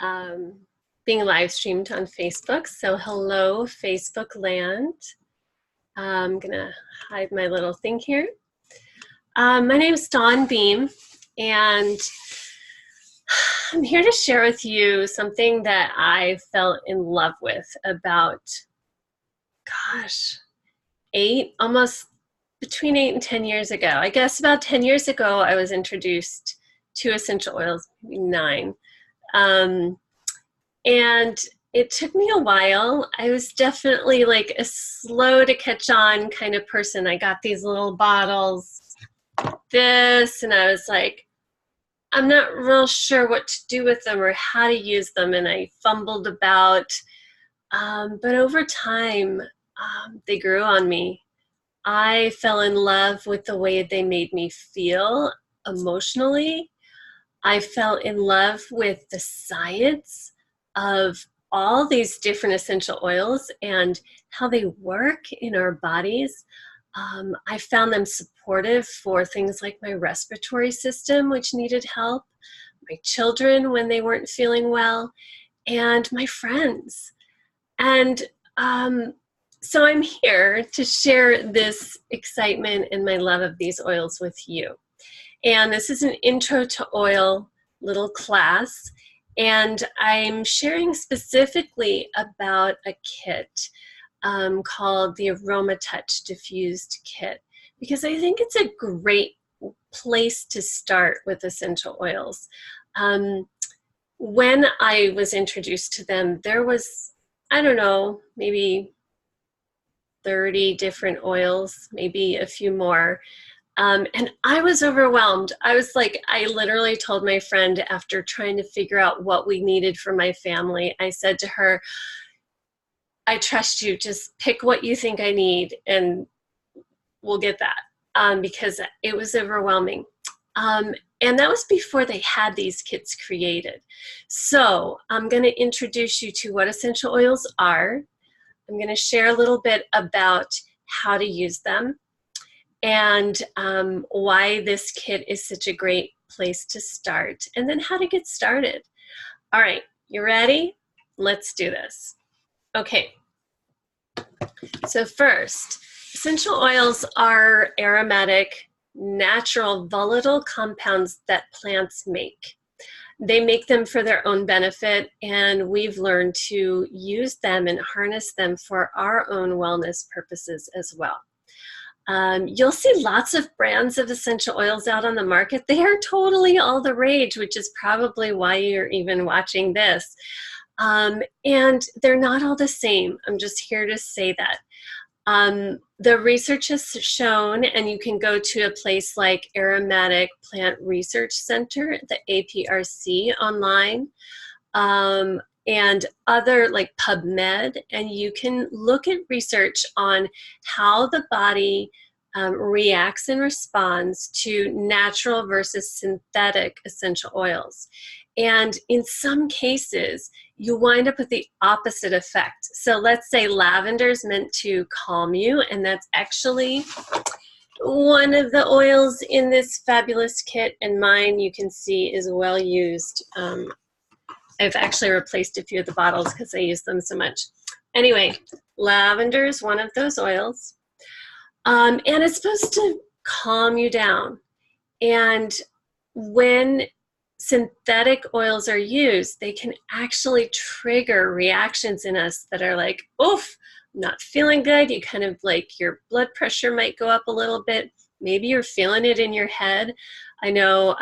um, being live streamed on Facebook. So hello, Facebook land. I'm gonna hide my little thing here. My name is Dawn Beam, and I'm here to share with you something that I fell in love with about, gosh, almost between 8 and 10 years ago. I guess about 10 years ago, I was introduced to essential oils, maybe 9. And it took me a while. I was definitely like a slow to catch on kind of person. I got these little bottles, and I was like, I'm not real sure what to do with them or how to use them. And I fumbled about, but over time, they grew on me. I fell in love with the way they made me feel emotionally. I fell in love with the science of all these different essential oils and how they work in our bodies. I found them supportive for things like my respiratory system, which needed help, my children when they weren't feeling well, and my friends. And so I'm here to share this excitement and my love of these oils with you. And this is an intro to oil little class. And I'm sharing specifically about a kit called the Aromatouch Diffused kit, because I think it's a great place to start with essential oils. When I was introduced to them, there was, I don't know, maybe 30 different oils, maybe a few more. And I was overwhelmed. I literally told my friend after trying to figure out what we needed for my family, I said to her, I trust you, just pick what you think I need and we'll get that, because it was overwhelming. And that was before they had these kits created. So I'm gonna introduce you to what essential oils are. I'm gonna share a little bit about how to use them, and why this kit is such a great place to start, and then how to get started. All right, you ready? Let's do this. Okay, so first, essential oils are aromatic, natural, volatile compounds that plants make. They make them for their own benefit, and we've learned to use them and harness them for our own wellness purposes as well. You'll see lots of brands of essential oils out on the market. They are totally all the rage, which is probably why you're even watching this. And they're not all the same. I'm just here to say that. The research has shown, and you can go to a place like Aromatic Plant Research Center, the APRC online, and other like PubMed, and you can look at research on how the body reacts and responds to natural versus synthetic essential oils. And in some cases, you wind up with the opposite effect. So let's say lavender is meant to calm you, and that's actually one of the oils in this fabulous kit, and mine you can see is well used. I've actually replaced a few of the bottles because I use them so much. Anyway, lavender is one of those oils. And it's supposed to calm you down. And when synthetic oils are used, they can actually trigger reactions in us that are like, oof, I'm not feeling good. You kind of like your blood pressure might go up a little bit. Maybe you're feeling it in your head. I know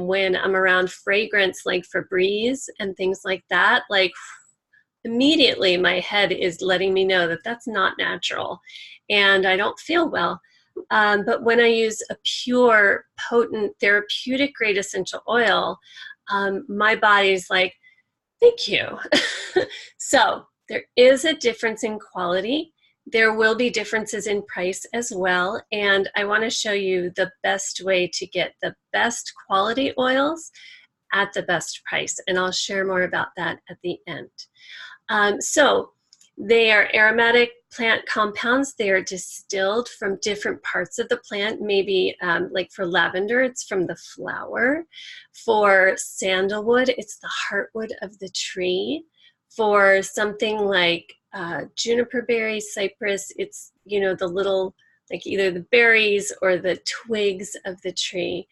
when I'm around fragrance like Febreze and things like that, like immediately my head is letting me know that that's not natural and I don't feel well. But when I use a pure, potent, therapeutic grade essential oil, my body's like, thank you. So there is a difference in quality. There will be differences in price as well, and I want to show you the best way to get the best quality oils at the best price, and I'll share more about that at the end. So They are aromatic plant compounds. They are distilled from different parts of the plant. Maybe like for lavender, it's from the flower. For sandalwood, it's the heartwood of the tree. For something like juniper berry, cypress, it's, you know, the little, like either the berries or the twigs of the tree.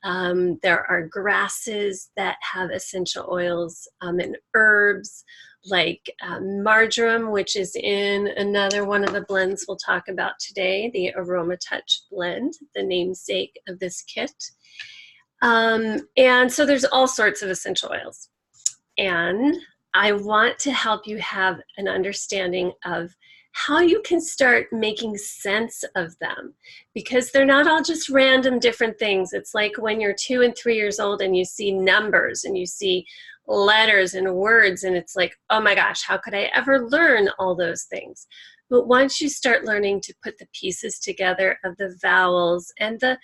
There are grasses that have essential oils, and herbs like marjoram, which is in another one of the blends we'll talk about today, the Aromatouch blend, the namesake of this kit. And so there's all sorts of essential oils. And I want to help you have an understanding of how you can start making sense of them, because they're not all just random different things. It's like when you're 2 and 3 years old and you see numbers and you see letters and words, and it's like, oh my gosh, how could I ever learn all those things? But once you start learning to put the pieces together of the vowels and the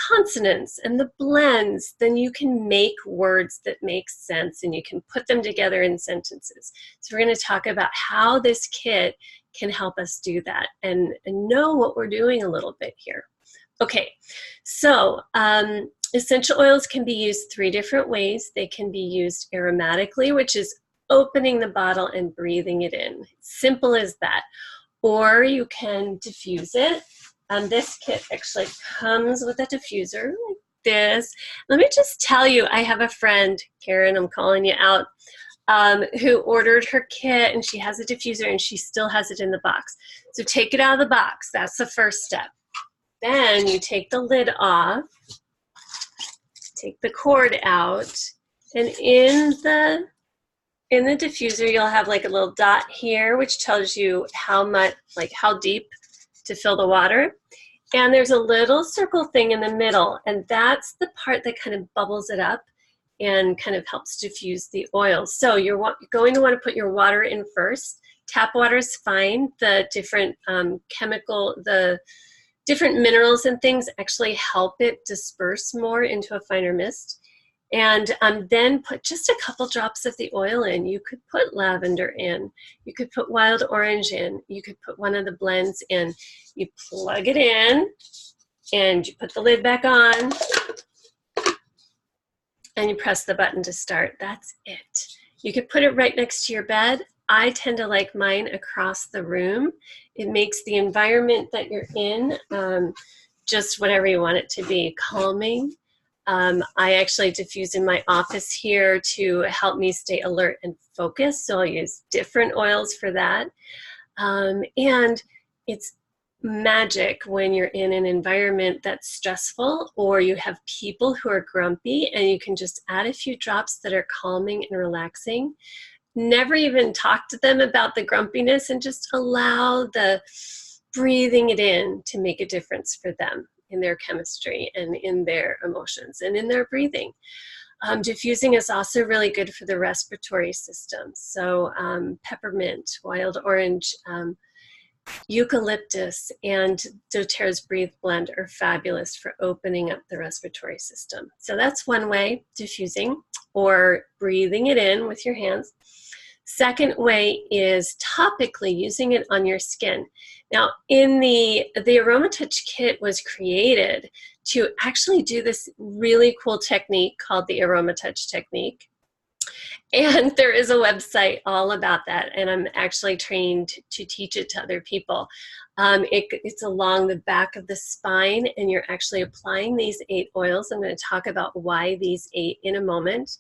consonants and the blends, then you can make words that make sense and you can put them together in sentences. So we're going to talk about how this kit can help us do that and know what we're doing a little bit here. Okay, so essential oils can be used 3 different ways. They can be used aromatically, which is opening the bottle and breathing it in. Simple as that. Or you can diffuse it. This kit actually comes with a diffuser like this. Let me just tell you, I have a friend, Karen, I'm calling you out, who ordered her kit and she has a diffuser and she still has it in the box. So take it out of the box. That's the first step. Then you take the lid off, take the cord out, and in the diffuser you'll have like a little dot here which tells you how much, like how deep to fill the water. And there's a little circle thing in the middle, and that's the part that kind of bubbles it up and kind of helps diffuse the oil. So you're going to want to put your water in first. Tap water is fine. The different the different minerals and things actually help it disperse more into a finer mist. And then put just a couple drops of the oil in. You could put lavender in. You could put wild orange in. You could put one of the blends in. You plug it in and you put the lid back on and you press the button to start. That's it. You could put it right next to your bed. I tend to like mine across the room. It makes the environment that you're in just whatever you want it to be, calming. I actually diffuse in my office here to help me stay alert and focused, so I'll use different oils for that. And it's magic when you're in an environment that's stressful or you have people who are grumpy, and you can just add a few drops that are calming and relaxing. Never even talk to them about the grumpiness and just allow the breathing it in to make a difference for them in their chemistry and in their emotions and in their breathing. Diffusing is also really good for the respiratory system. So peppermint, wild orange, eucalyptus, and doTERRA's Breathe blend are fabulous for opening up the respiratory system. So that's one way, diffusing or breathing it in with your hands. Second way is topically using it on your skin. Now, in the Aromatouch kit was created to actually do this really cool technique called the Aromatouch technique. And there is a website all about that, and I'm actually trained to teach it to other people. It's along the back of the spine, and you're actually applying these 8 oils. I'm going to talk about why these 8 in a moment.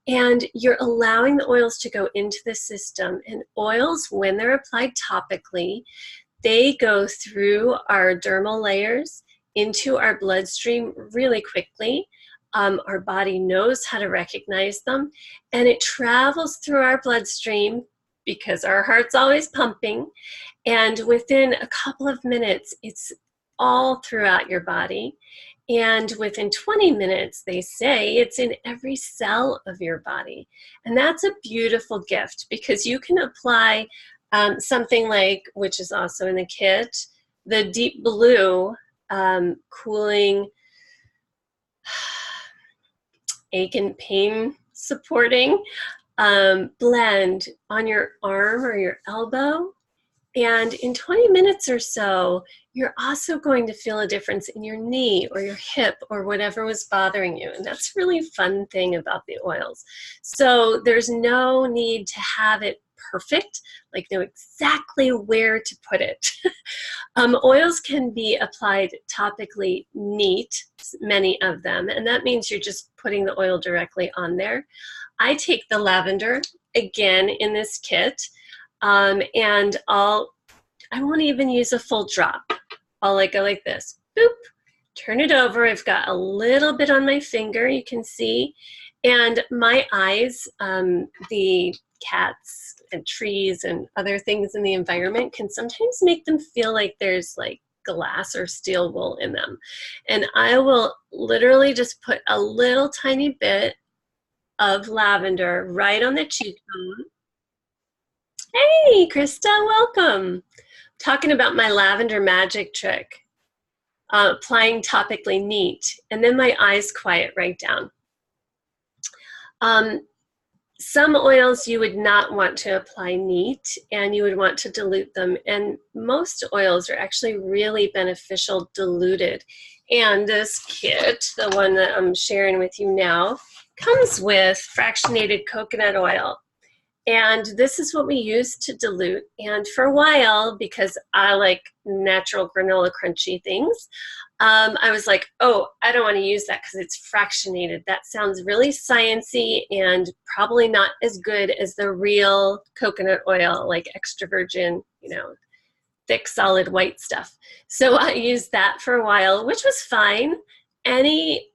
And you're allowing the oils to go into the system. And oils, when they're applied topically, they go through our dermal layers into our bloodstream really quickly. Our body knows how to recognize them, and it travels through our bloodstream because our heart's always pumping. And within a couple of minutes, it's all throughout your body. And within 20 minutes, they say it's in every cell of your body. And that's a beautiful gift, because you can apply something like, which is also in the kit, the Deep Blue cooling, ache and pain supporting blend on your arm or your elbow. And in 20 minutes or so, you're also going to feel a difference in your knee or your hip or whatever was bothering you. And that's a really fun thing about the oils. So there's no need to have it perfect, like know exactly where to put it. Oils can be applied topically neat, many of them, and that means you're just putting the oil directly on there. I take the lavender, again, in this kit, and I won't even use a full drop. I'll go like this, boop, turn it over. I've got a little bit on my finger, you can see, and my eyes, the cats and trees and other things in the environment can sometimes make them feel like there's like glass or steel wool in them. And I will literally just put a little tiny bit of lavender right on the cheekbone. Hey, Krista, welcome. Talking about my lavender magic trick, applying topically neat, and then my eyes quiet right down. Some oils you would not want to apply neat, and you would want to dilute them, and most oils are actually really beneficial diluted. And this kit, the one that I'm sharing with you now, comes with fractionated coconut oil. And this is what we use to dilute. And for a while, because I like natural granola crunchy things, I was like, oh, I don't want to use that because it's fractionated. That sounds really sciencey and probably not as good as the real coconut oil, like extra virgin, thick, solid white stuff. So I used that for a while, which was fine. Any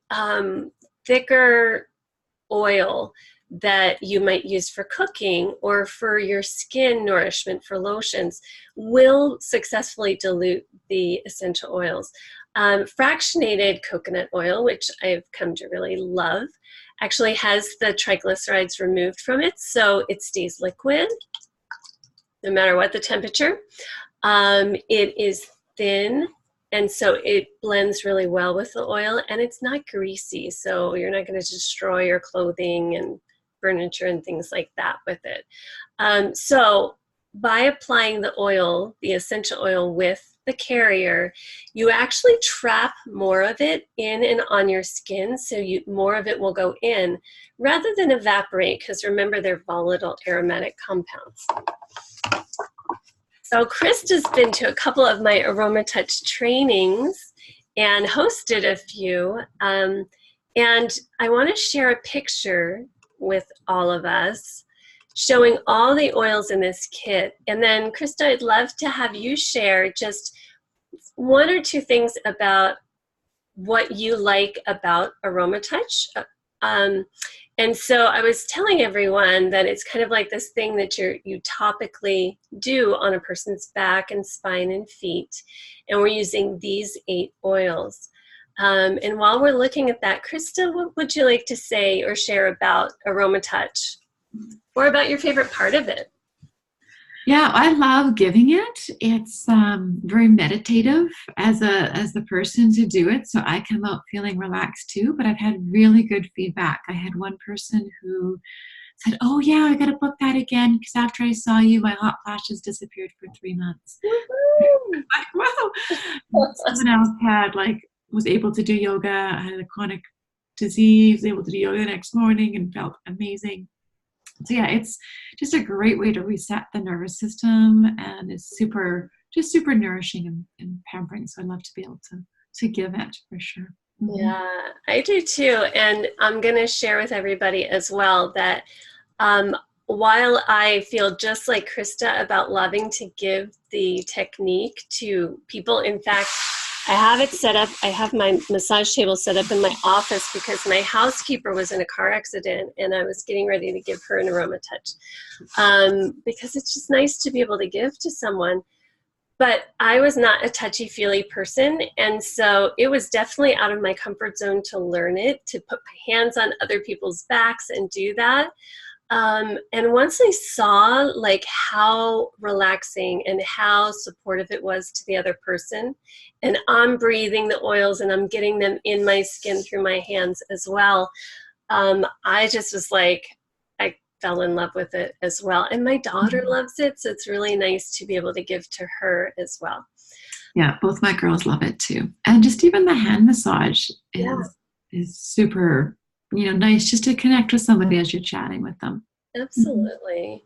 thicker oil that you might use for cooking or for your skin nourishment for lotions will successfully dilute the essential oils. Fractionated coconut oil, which I've come to really love, actually has the triglycerides removed from it, so it stays liquid no matter what the temperature. It is thin, and so it blends really well with the oil, and it's not greasy, so you're not going to destroy your clothing and furniture and things like that with it. So by applying the oil, the essential oil with the carrier, you actually trap more of it in and on your skin, so more of it will go in rather than evaporate, because remember, they're volatile aromatic compounds. So Krista's been to a couple of my Aromatouch trainings and hosted a few, and I want to share a picture with all of us showing all the oils in this kit. And then Krista, I'd love to have you share just one or two things about what you like about Aromatouch. And so I was telling everyone that it's kind of like this thing that you topically do on a person's back and spine and feet. And we're using these 8 oils. And while we're looking at that, Krista, what would you like to say or share about Aromatouch, or about your favorite part of it? Yeah, I love giving it. It's very meditative as the person to do it, so I come out feeling relaxed too. But I've had really good feedback. I had one person who said, "Oh yeah, I got to book that again because after I saw you, my hot flashes disappeared for 3 months." Like, wow. Someone else was able to do yoga, had a chronic disease, able to do yoga the next morning and felt amazing. So yeah, it's just a great way to reset the nervous system, and it's super nourishing and pampering. So I'd love to be able to give it for sure. Mm-hmm. Yeah, I do too. And I'm going to share with everybody as well that while I feel just like Krista about loving to give the technique to people, in fact, I have it set up. I have my massage table set up in my office because my housekeeper was in a car accident and I was getting ready to give her an Aromatouch because it's just nice to be able to give to someone. But I was not a touchy-feely person, and so it was definitely out of my comfort zone to learn it, to put my hands on other people's backs and do that. And once I saw how relaxing and how supportive it was to the other person, and I'm breathing the oils and I'm getting them in my skin through my hands as well, I just was like, fell in love with it as well. And my daughter Mhm. loves it, so it's really nice to be able to give to her as well. Yeah, both my girls love it too. And just even the hand massage Yeah, is super, nice just to connect with somebody as you're chatting with them. Mhm. absolutely.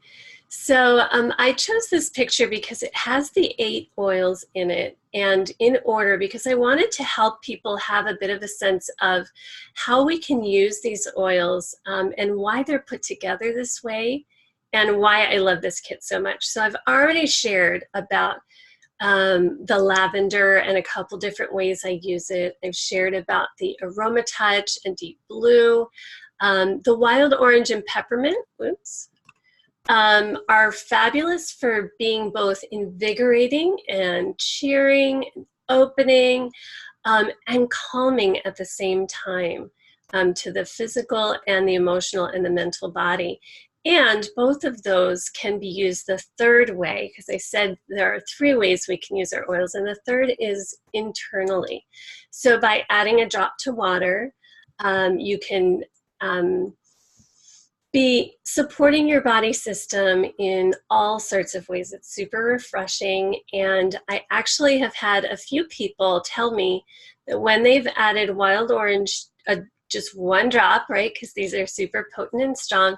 So I chose this picture because it has the 8 oils in it and in order because I wanted to help people have a bit of a sense of how we can use these oils and why they're put together this way and why I love this kit so much. So I've already shared about the lavender and a couple different ways I use it. I've shared about the Aromatouch and Deep Blue, the wild orange and peppermint. Whoops. Are fabulous for being both invigorating and cheering, and opening, and calming at the same time to the physical and the emotional and the mental body. And both of those can be used the third way, because I said there are 3 ways we can use our oils, and the third is internally. So by adding a drop to water, you can be supporting your body system in all sorts of ways. It's super refreshing. And I actually have had a few people tell me that when they've added wild orange, just 1 drop, right? Because these are super potent and strong,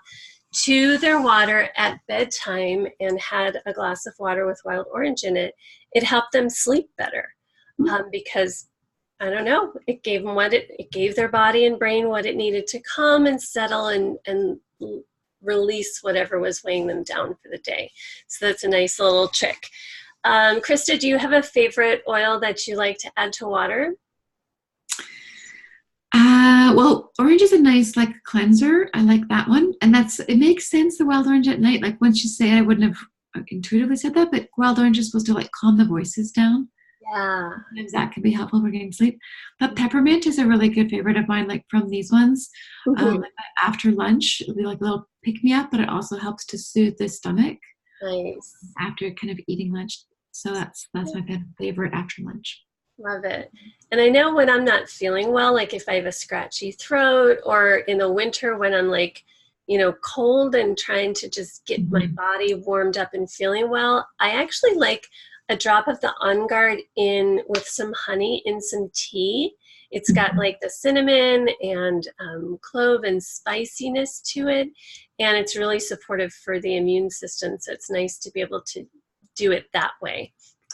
to their water at bedtime and had a glass of water with wild orange in it, it helped them sleep better because I don't know, it gave them it gave their body and brain what it needed to calm and settle and release whatever was weighing them down for the day. So that's a nice little trick. Krista, do you have a favorite oil that you like to add to water? Well, orange is a nice like cleanser. I like that one, and it makes sense. The wild orange at night, like once you say it, I wouldn't have intuitively said that, but wild orange is supposed to like calm the voices down. Yeah. Sometimes that can be helpful for getting sleep. But peppermint is a really good favorite of mine, like from these ones. Mhm. Like after lunch, it'll be like a little pick me up, but it also helps to soothe the stomach Nice. after kind of eating lunch. So that's my favorite after lunch. Love it. And I know when I'm not feeling well, like if I have a scratchy throat or in the winter when I'm like, cold and trying to just get my Mhm. body warmed up and feeling well, I actually like a drop of the On Guard in with some honey in some tea. It's got Mhm. like the cinnamon and clove and spiciness to it. And it's really supportive for the immune system. So it's nice to be able to do it that way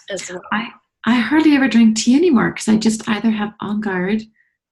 as well. I I hardly ever drink tea anymore because I just either have On Guard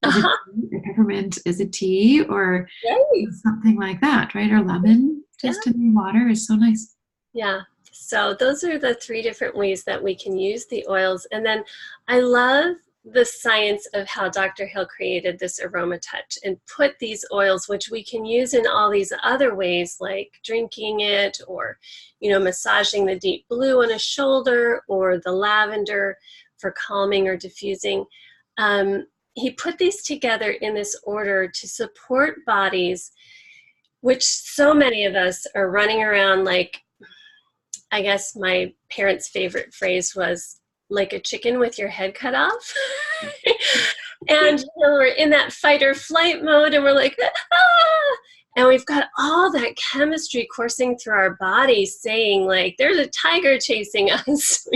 as a Uh-huh. tea, or peppermint as a tea, or Yay. something like that, right? Or lemon, Yeah. just in water is so nice. Yeah. So those are the 3 different ways that we can use the oils. And then I love the science of how Dr. Hill created this Aromatouch and put these oils, which we can use in all these other ways, like drinking it or, massaging the deep blue on a shoulder or the lavender for calming or diffusing. Um, he put these together in this order to support bodies, which so many of us are running around like, I guess my parents' favorite phrase was like a chicken with your head cut off. And we're in that fight or flight mode, and we're like, ah! And we've got all that chemistry coursing through our body saying, like, there's a tiger chasing us.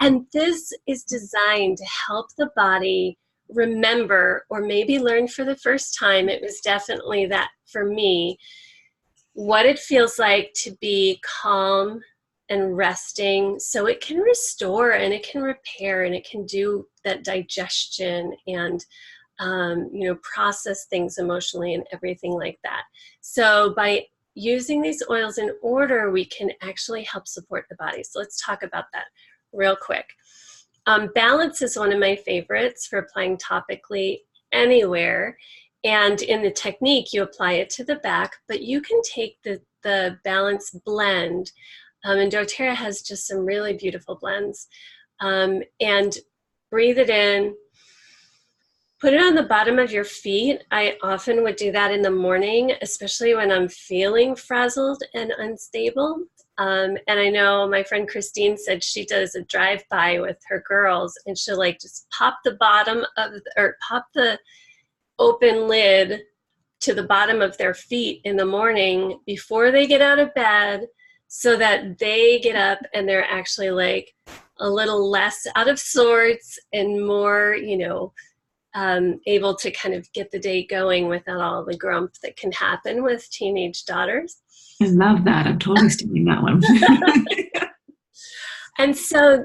And this is designed to help the body remember, or maybe learn for the first time. It was definitely that for me, what it feels like to be calm and resting so it can restore and it can repair and it can do that digestion and process things emotionally and everything like that. So by using these oils in order, we can actually help support the body. So let's talk about that real quick. Balance is one of my favorites for applying topically anywhere. And in the technique, you apply it to the back, but you can take the balance blend. And doTERRA has just some really beautiful blends. And breathe it in, put it on the bottom of your feet. I often would do that in the morning, especially when I'm feeling frazzled and unstable. And I know my friend Christine said she does a drive-by with her girls, and she'll like just pop the bottom of, or pop the open lid to the bottom of their feet in the morning before they get out of bed, so that they get up and they're actually like a little less out of sorts and more, able to kind of get the day going without all the grump that can happen with teenage daughters. I love that. I'm totally stealing that one. And so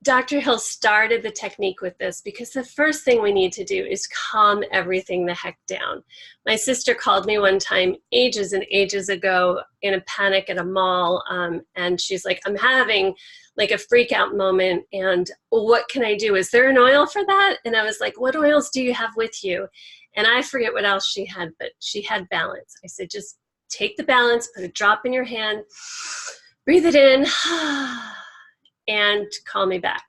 Dr. Hill started the technique with this because the first thing we need to do is calm everything the heck down. My sister called me one time ages and ages ago in a panic at a mall, and she's like, I'm having like a freak out moment, and what can I do? Is there an oil for that? And I was like, what oils do you have with you? And I forget what else she had, but she had balance. I said, just take the balance, put a drop in your hand, breathe it in, and call me back.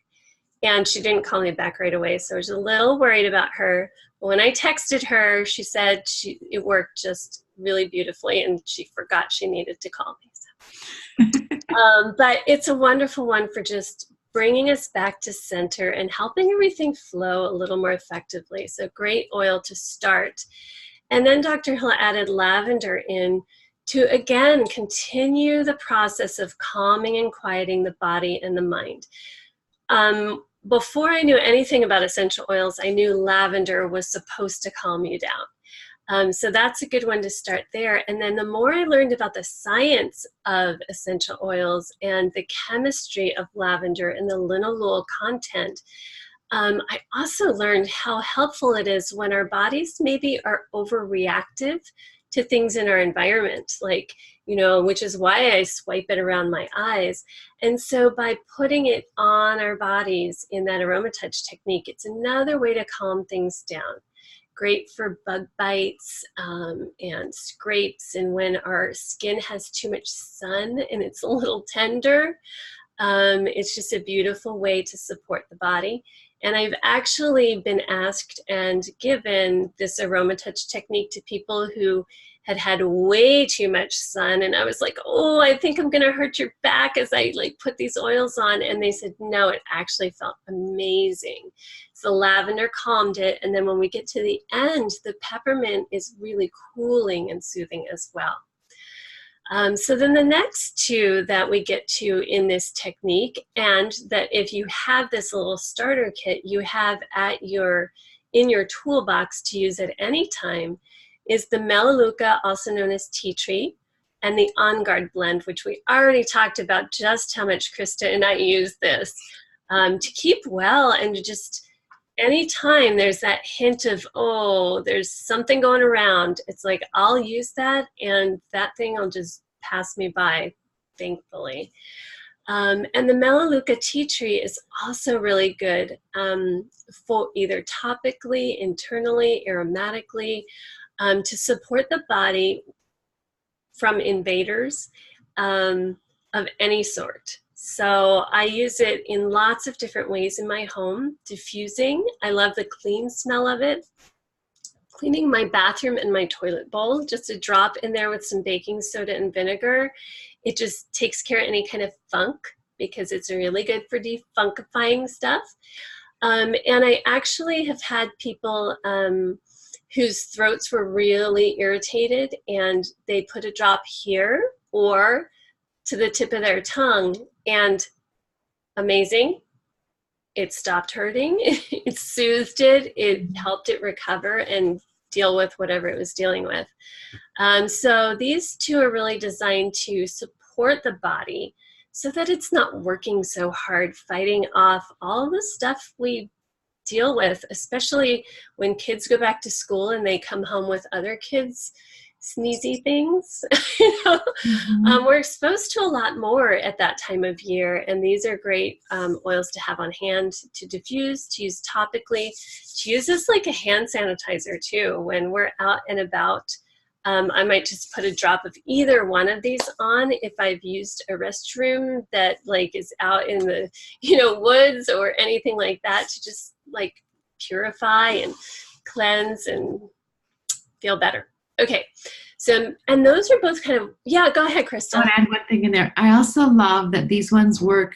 And she didn't call me back right away, so I was a little worried about her. But when I texted her, she said it worked just really beautifully, and she forgot she needed to call me. So. But it's a wonderful one for just bringing us back to center and helping everything flow a little more effectively. So great oil to start. And then Dr. Hill added lavender in to, again, continue the process of calming and quieting the body and the mind. Before I knew anything about essential oils, I knew lavender was supposed to calm you down. So that's a good one to start there. And then the more I learned about the science of essential oils and the chemistry of lavender and the linalool content, I also learned how helpful it is when our bodies maybe are overreactive to things in our environment, like, which is why I swipe it around my eyes. And so by putting it on our bodies in that Aromatouch technique, it's another way to calm things down. Great for bug bites and scrapes, and when our skin has too much sun and it's a little tender. It's just a beautiful way to support the body. And I've actually been asked and given this Aromatouch technique to people who had had way too much sun. And I was like, oh, I think I'm gonna hurt your back as I put these oils on. And they said, no, it actually felt amazing. So lavender calmed it. And then when we get to the end, the peppermint is really cooling and soothing as well. So then the next two that we get to in this technique, and that if you have this little starter kit you have in your toolbox to use at any time, is the Melaleuca, also known as tea tree, and the On Guard blend, which we already talked about just how much Krista and I use this to keep well, and to just anytime there's that hint of, oh, there's something going around, it's like I'll use that and that thing will just pass me by, thankfully. And the Melaleuca tea tree is also really good for either topically, internally, aromatically, to support the body from invaders of any sort. So I use it in lots of different ways in my home. Diffusing, I love the clean smell of it. Cleaning my bathroom and my toilet bowl, just a drop in there with some baking soda and vinegar. It just takes care of any kind of funk because it's really good for defunkifying stuff. And I actually have had people whose throats were really irritated, and they put a drop here or to the tip of their tongue, and amazing. It stopped hurting, it soothed it, it helped it recover and deal with whatever it was dealing with. So these two are really designed to support the body so that it's not working so hard, fighting off all the stuff we deal with, especially when kids go back to school and they come home with other kids sneezy things. We're exposed to a lot more at that time of year, and these are great oils to have on hand, to diffuse, to use topically, to use as like a hand sanitizer too. When we're out and about, I might just put a drop of either one of these on if I've used a restroom that is out in the woods or anything like that, to just purify and cleanse and feel better. Okay, so, and those are both kind of, yeah, go ahead, Krista. I want to add one thing in there. I also love that these ones work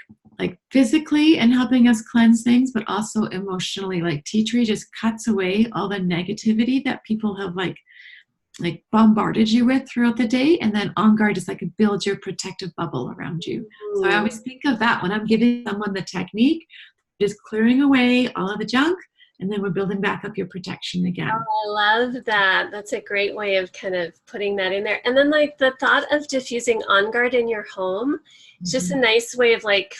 physically and helping us cleanse things, but also emotionally. Tea tree just cuts away all the negativity that people have like bombarded you with throughout the day, and then on guard is like build your protective bubble around you. So I Ooh. always think of that when I'm giving someone the technique, just clearing away all of the junk, and then we're building back up your protection again. I love that. That's a great way of kind of putting that in there. And then like the thought of diffusing On Guard in your home is just a Mhm. nice way of like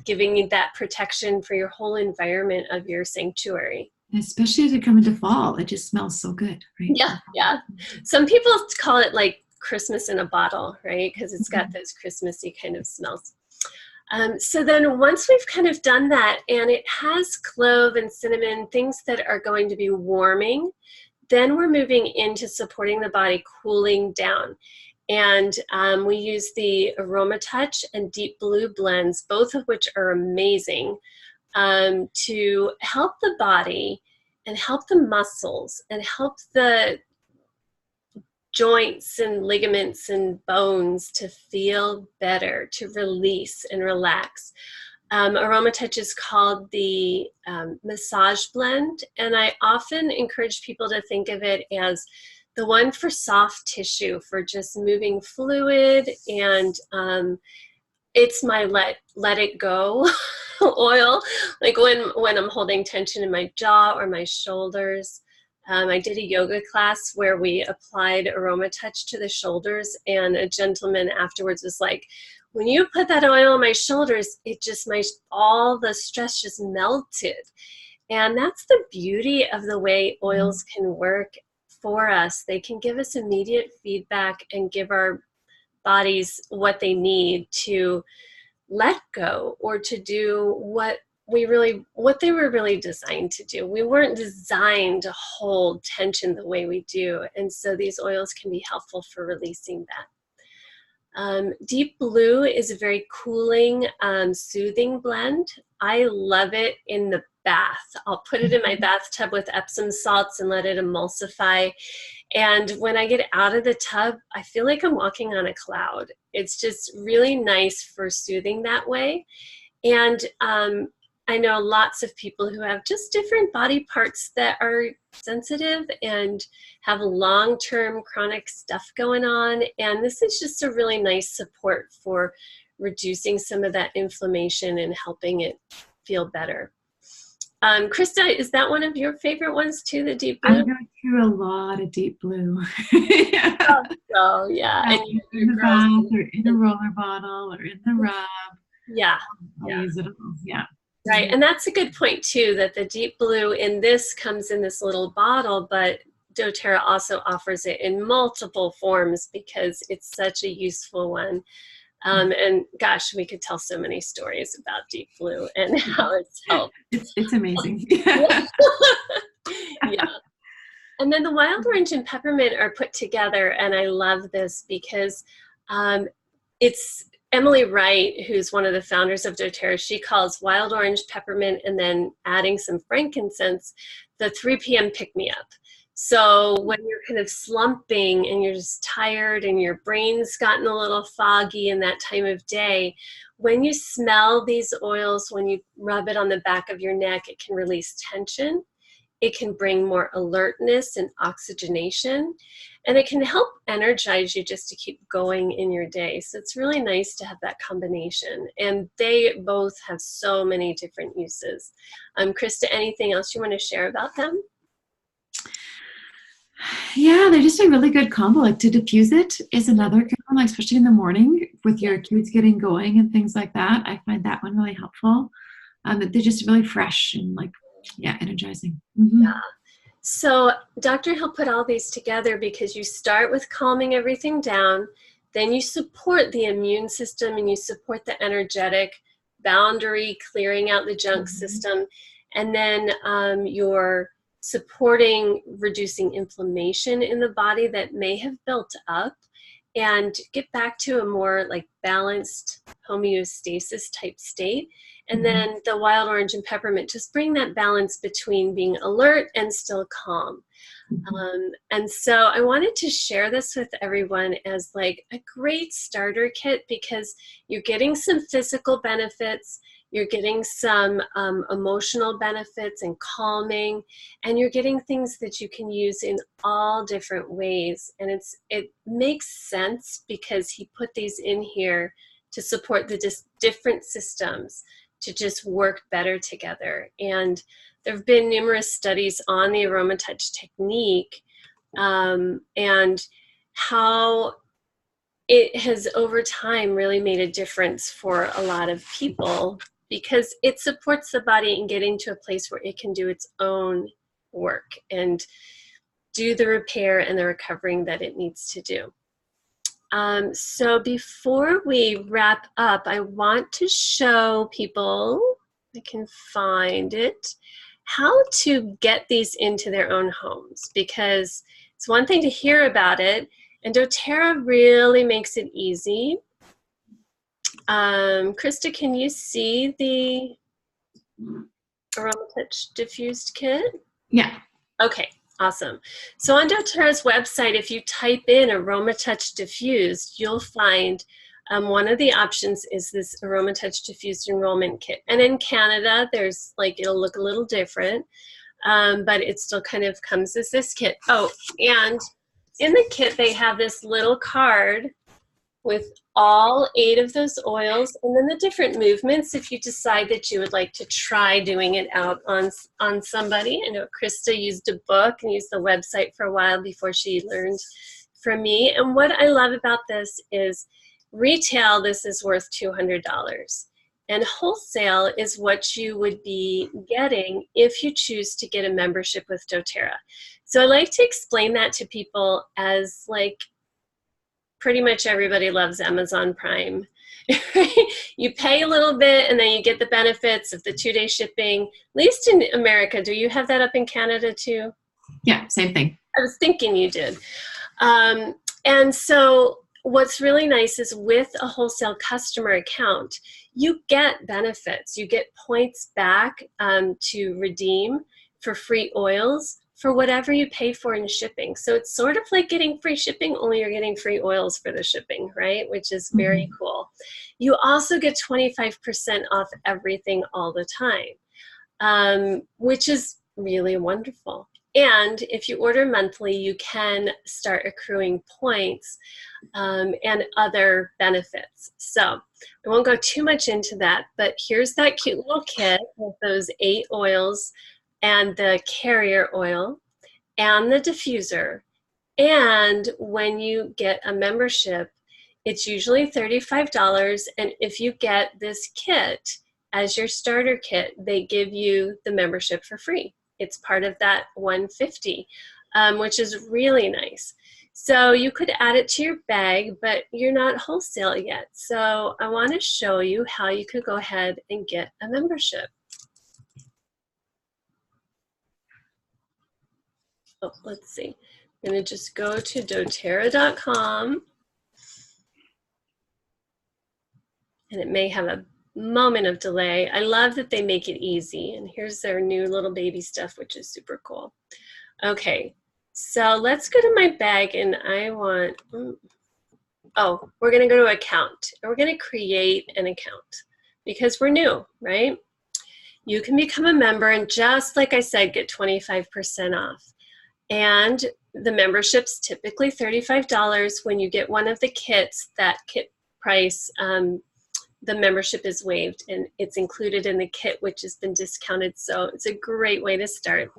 giving you that protection for your whole environment of your sanctuary. Especially as we come into fall, it just smells so good, right? Yeah, yeah. Some people call it like Christmas in a bottle, right? Because it's got Mhm. those Christmassy kind of smells. So then once we've kind of done that and it has clove and cinnamon, things that are going to be warming, then we're moving into supporting the body cooling down. And we use the Aromatouch and Deep Blue blends, both of which are amazing, to help the body and help the muscles and help the joints and ligaments and bones to feel better, to release and relax. Aromatouch is called the massage blend, and I often encourage people to think of it as the one for soft tissue, for just moving fluid, and it's my let it go oil, like when I'm holding tension in my jaw or my shoulders. I did a yoga class where we applied Aromatouch to the shoulders, and a gentleman afterwards was like, when you put that oil on my shoulders, it just, my, all the stress just melted. And that's the beauty of the way oils can work for us. They can give us immediate feedback and give our bodies what they need to let go or to do what they were really designed to do. We weren't designed to hold tension the way we do, and so these oils can be helpful for releasing that. Deep Blue is a very cooling, soothing blend. I love it in the bath. I'll put it in my bathtub with Epsom salts and let it emulsify. And when I get out of the tub, I feel like I'm walking on a cloud. It's just really nice for soothing that way. And I know lots of people who have just different body parts that are sensitive and have long-term chronic stuff going on. And this is just a really nice support for reducing some of that inflammation and helping it feel better. Krista, is that one of your favorite ones too, the Deep I Blue? go through a lot of deep blue. Yeah. Oh, yeah. And In your the girls. bath or in a roller bottle or in the rub. Yeah, I yeah. use it all. Yeah. Right, Mhm. and that's a good point too, that the Deep Blue in this comes in this little bottle, but doTERRA also offers it in multiple forms because it's such a useful one. And gosh, we could tell so many stories about Deep Blue and how it's helped. It's amazing. Yeah. And then the wild orange and peppermint are put together, and I love this because um, it's Emily Wright, who's one of the founders of doTERRA. She calls wild orange, peppermint, and then adding some frankincense the 3 p.m. pick-me-up. So when you're kind of slumping and you're just tired and your brain's gotten a little foggy in that time of day, when you smell these oils, when you rub it on the back of your neck, it can release tension. It can bring more alertness and oxygenation, and it can help energize you just to keep going in your day. So it's really nice to have that combination. And they both have so many different uses. Krista, anything else you want to share about them? Yeah, they're just a really good combo. Like to diffuse it is Yeah, another good one, like especially in the morning with yeah, your kids getting going and things like that. I find that one really helpful. They're just really fresh and like, yeah, energizing. yeah. So Dr. Hill put all these together because you start with calming everything down, then you support the immune system and you support the energetic boundary, clearing out the junk Mhm. system, and then you're supporting reducing inflammation in the body that may have built up and get back to a more like balanced homeostasis type state. And Mhm. then the wild orange and peppermint just bring that balance between being alert and still calm. Mhm. And so I wanted to share this with everyone as like a great starter kit because you're getting some physical benefits, you're getting some emotional benefits and calming, and you're getting things that you can use in all different ways. And it makes sense because he put these in here to support the different systems to just work better together. And there have been numerous studies on the Aromatouch technique, and how it has over time really made a difference for a lot of people, because it supports the body in getting to a place where it can do its own work and do the repair and the recovering that it needs to do. So before we wrap up, I want to show people, I can find it, how to get these into their own homes, because it's one thing to hear about it, and doTERRA really makes it easy. Krista, can you see the Aromatouch Diffused kit? Yeah. Okay, awesome. So on doTERRA's website, if you type in Aromatouch Diffused, you'll find one of the options is this Aromatouch Diffused Enrollment Kit. And in Canada, there's like, it'll look a little different, but it still kind of comes as this kit. Oh, and in the kit, they have this little card with all 8 of those oils, and then the different movements if you decide that you would like to try doing it out on somebody. I know Krista used a book and used the website for a while before she learned from me. And what I love about this is retail, this is worth $200. And wholesale is what you would be getting if you choose to get a membership with doTERRA. So I like to explain that to people as like, pretty much everybody loves Amazon Prime. You pay a little bit and then you get the benefits of the 2-day shipping, at least in America. Do you have that up in Canada too? Yeah, same thing. I was thinking you did. And so what's really nice is with a wholesale customer account, you get benefits. You get points back to redeem for free oils for whatever you pay for in shipping. So it's sort of like getting free shipping, only you're getting free oils for the shipping, right? Which is very cool. You also get 25% off everything all the time, which is really wonderful. And if you order monthly, you can start accruing points and other benefits. So I won't go too much into that, but here's that cute little kit with those 8 oils and the carrier oil and the diffuser. And when you get a membership, it's usually $35. And if you get this kit as your starter kit, they give you the membership for free. It's part of that $150, which is really nice. So you could add it to your bag, but you're not wholesale yet. So I want to show you how you could go ahead and get a membership. Oh, let's see. I'm going to just go to doterra.com. And it may have a moment of delay. I love that they make it easy. And here's their new little baby stuff, which is super cool. Okay, so let's go to my bag, and I want, oh, we're going to go to account. And we're going to create an account because we're new, right? You can become a member and just like I said, get 25% off. And the membership's typically $35. When you get one of the kits, that kit price, the membership is waived and it's included in the kit, which has been discounted. So it's a great way to start.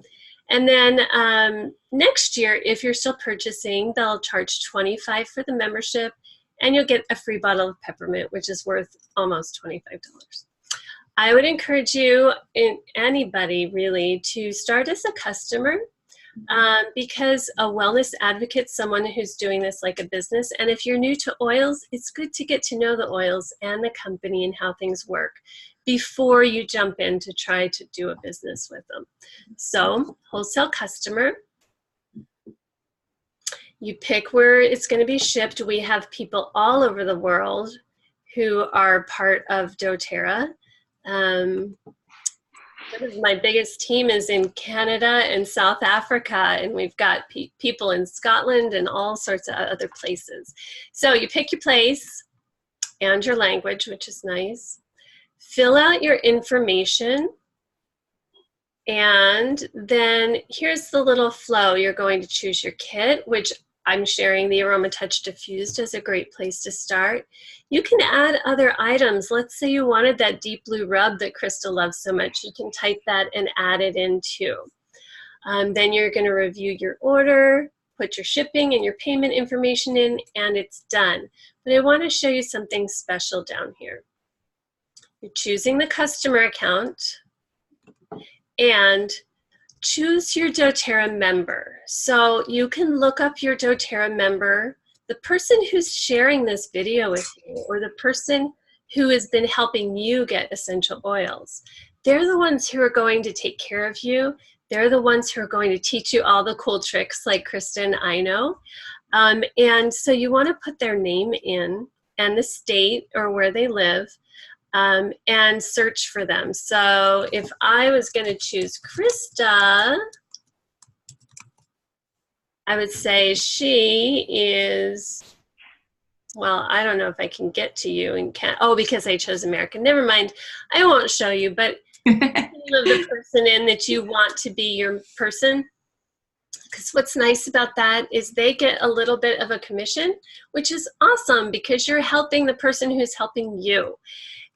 And then next year, if you're still purchasing, they'll charge $25 for the membership, and you'll get a free bottle of peppermint, which is worth almost $25. I would encourage you, anybody really, to start as a customer. Because a wellness advocate, someone who's doing this like a business, and if you're new to oils, it's good to get to know the oils and the company and how things work before you jump in to try to do a business with them. So, wholesale customer, you pick where it's going to be shipped. We have people all over the world who are part of doTERRA. My biggest team is in Canada and South Africa, and we've got people in Scotland and all sorts of other places. So you pick your place and your language, which is nice. fill out your information, and then here's the little flow. You're going to choose your kit, which I'm sharing the Aromatouch Diffused as a great place to start. You can add other items. Let's say you wanted that deep blue rub that Krista loves so much. You can type that and add it in too. Then you're going to review your order, put your shipping and your payment information in, and it's done. But I want to show you something special down here. You're choosing the customer account and choose your doTERRA member. So you can look up your doTERRA member, the person who's sharing this video with you, or the person who has been helping you get essential oils. They're the ones who are going to take care of you. They're the ones who are going to teach you all the cool tricks like Krista and I know. And so you want to put their name in and the state or where they live, and search for them. So if I was going to choose Krista, I would say she is, well, I don't know if I can get to you and can't, oh, because I chose American. Never mind. I won't show you, but name of the person in that you want to be your person. Because what's nice about that is they get a little bit of a commission, which is awesome because you're helping the person who's helping you,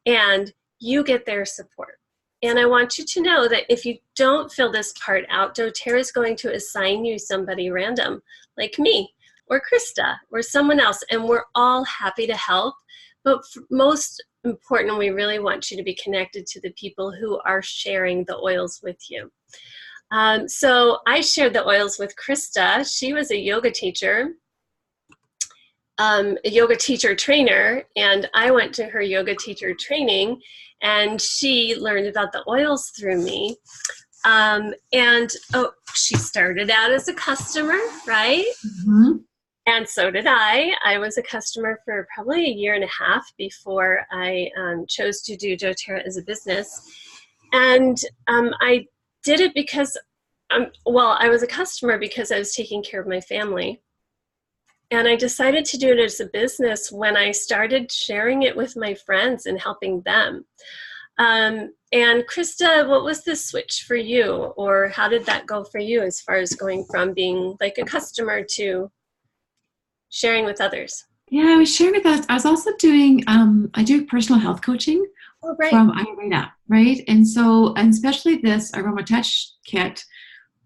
and you get their support. And I want you to know that if you don't fill this part out, doTERRA is going to assign you somebody random, like me, or Krista, or someone else, and we're all happy to help. But most important, we really want you to be connected to the people who are sharing the oils with you. So I shared the oils with Krista. She was a yoga teacher, trainer, and I went to her yoga teacher training, and she learned about the oils through me. She started out as a customer, right? Mm-hmm. And so did I. I was a customer for probably a year and a half before I chose to do doTERRA as a business. And I did it because, I was a customer because I was taking care of my family. And I decided to do it as a business when I started sharing it with my friends and helping them. And Krista, what was the switch for you? Or how did that go for you as far as going from being like a customer to sharing with others? Yeah, I was sharing with us. I was also doing, I do personal health coaching Oh, great. from Ayurveda, right? And so, and especially this Aromatouch kit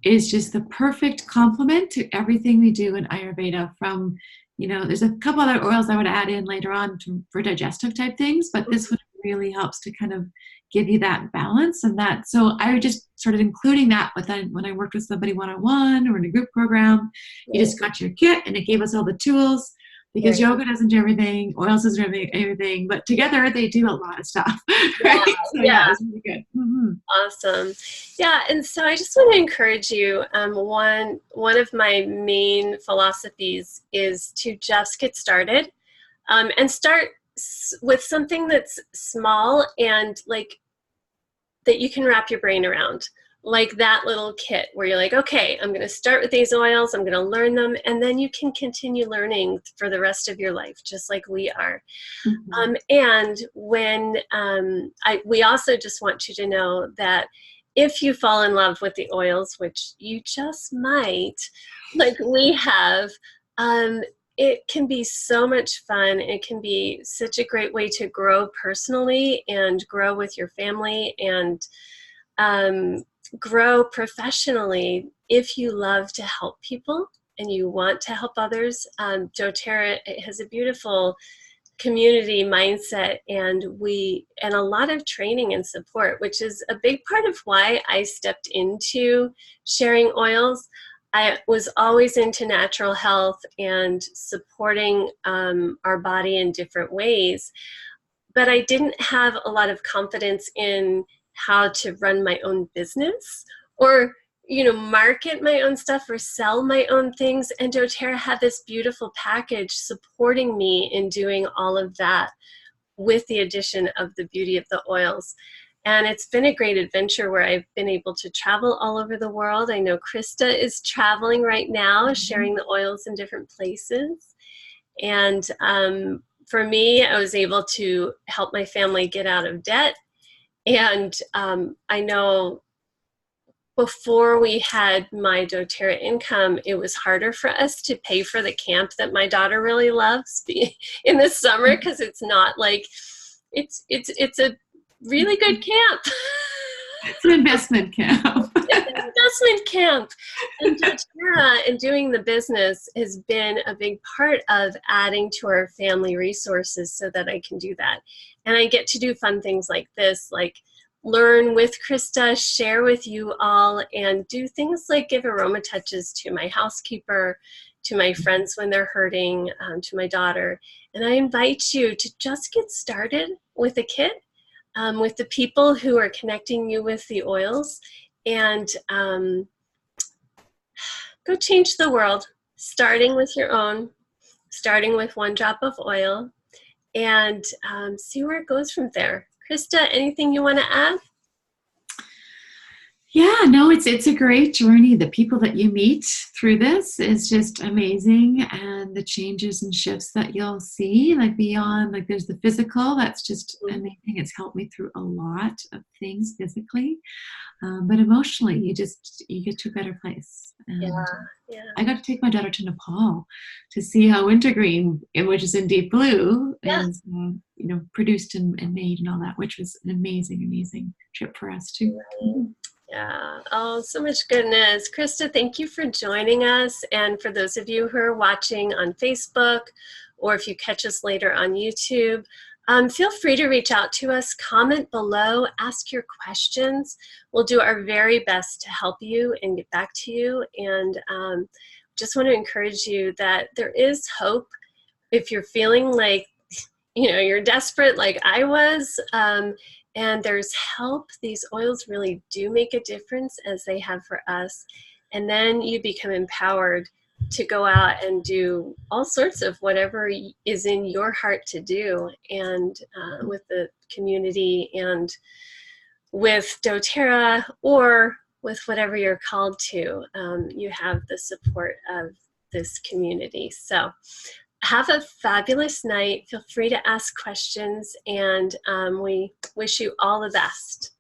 is just the perfect complement to everything we do in Ayurveda. From, there's a couple other oils I would add in later on for digestive type things, but this one really helps to kind of give you that balance and that. So I just started including that when I worked with somebody one-on-one or in a group program. You just got your kit and it gave us all the tools, because yoga doesn't do everything, oils doesn't do everything, but together they do a lot of stuff. Right? So yeah, it was really good. Mm-hmm. Awesome. Yeah, and so I just want to encourage you. One of my main philosophies is to just get started, and start with something that's small and like that you can wrap your brain around. Like that little kit where you're like, okay, I'm going to start with these oils, I'm going to learn them, and then you can continue learning for the rest of your life, just like we are. Mm-hmm. And when we also just want you to know that if you fall in love with the oils, which you just might, like we have, it can be so much fun. It can be such a great way to grow personally and grow with your family and grow professionally if you love to help people and you want to help others. doTERRA has a beautiful community mindset, and a lot of training and support, which is a big part of why I stepped into sharing oils. I was always into natural health and supporting our body in different ways, but I didn't have a lot of confidence in how to run my own business or market my own stuff or sell my own things. And doTERRA had this beautiful package supporting me in doing all of that with the addition of the beauty of the oils. And it's been a great adventure where I've been able to travel all over the world. I know Krista is traveling right now, sharing the oils in different places. And for me, I was able to help my family get out of debt And I know before we had my doTERRA income, it was harder for us to pay for the camp that my daughter really loves in the summer, because it's not like it's a really good camp. It's an investment camp. It's an investment camp. And doTERRA and doing the business has been a big part of adding to our family resources so that I can do that. And I get to do fun things like this, like learn with Krista, share with you all, and do things like give Aromatouches to my housekeeper, to my friends when they're hurting, to my daughter. And I invite you to just get started with a kit, with the people who are connecting you with the oils, and go change the world, starting with your own, starting with one drop of oil, and see where it goes from there. Krista, anything you want to add? Yeah, no, it's a great journey. The people that you meet through this is just amazing, and the changes and shifts that you'll see, like beyond, like there's the physical, that's just amazing. It's helped me through a lot of things physically, but emotionally, you get to a better place. Yeah, And yeah, I got to take my daughter to Nepal to see how wintergreen, which is in deep blue, yeah. is produced and made and all that, which was an amazing, amazing trip for us too. Right. Yeah. Oh, so much goodness. Krista, thank you for joining us. And for those of you who are watching on Facebook, or if you catch us later on YouTube, feel free to reach out to us, comment below, ask your questions. We'll do our very best to help you and get back to you. And just want to encourage you that there is hope if you're feeling like you're desperate like I was, and there's help. These oils really do make a difference, as they have for us. And then you become empowered to go out and do all sorts of whatever is in your heart to do, and with the community, and with doTERRA, or with whatever you're called to. You have the support of this community. So have a fabulous night. Feel free to ask questions, and we wish you all the best.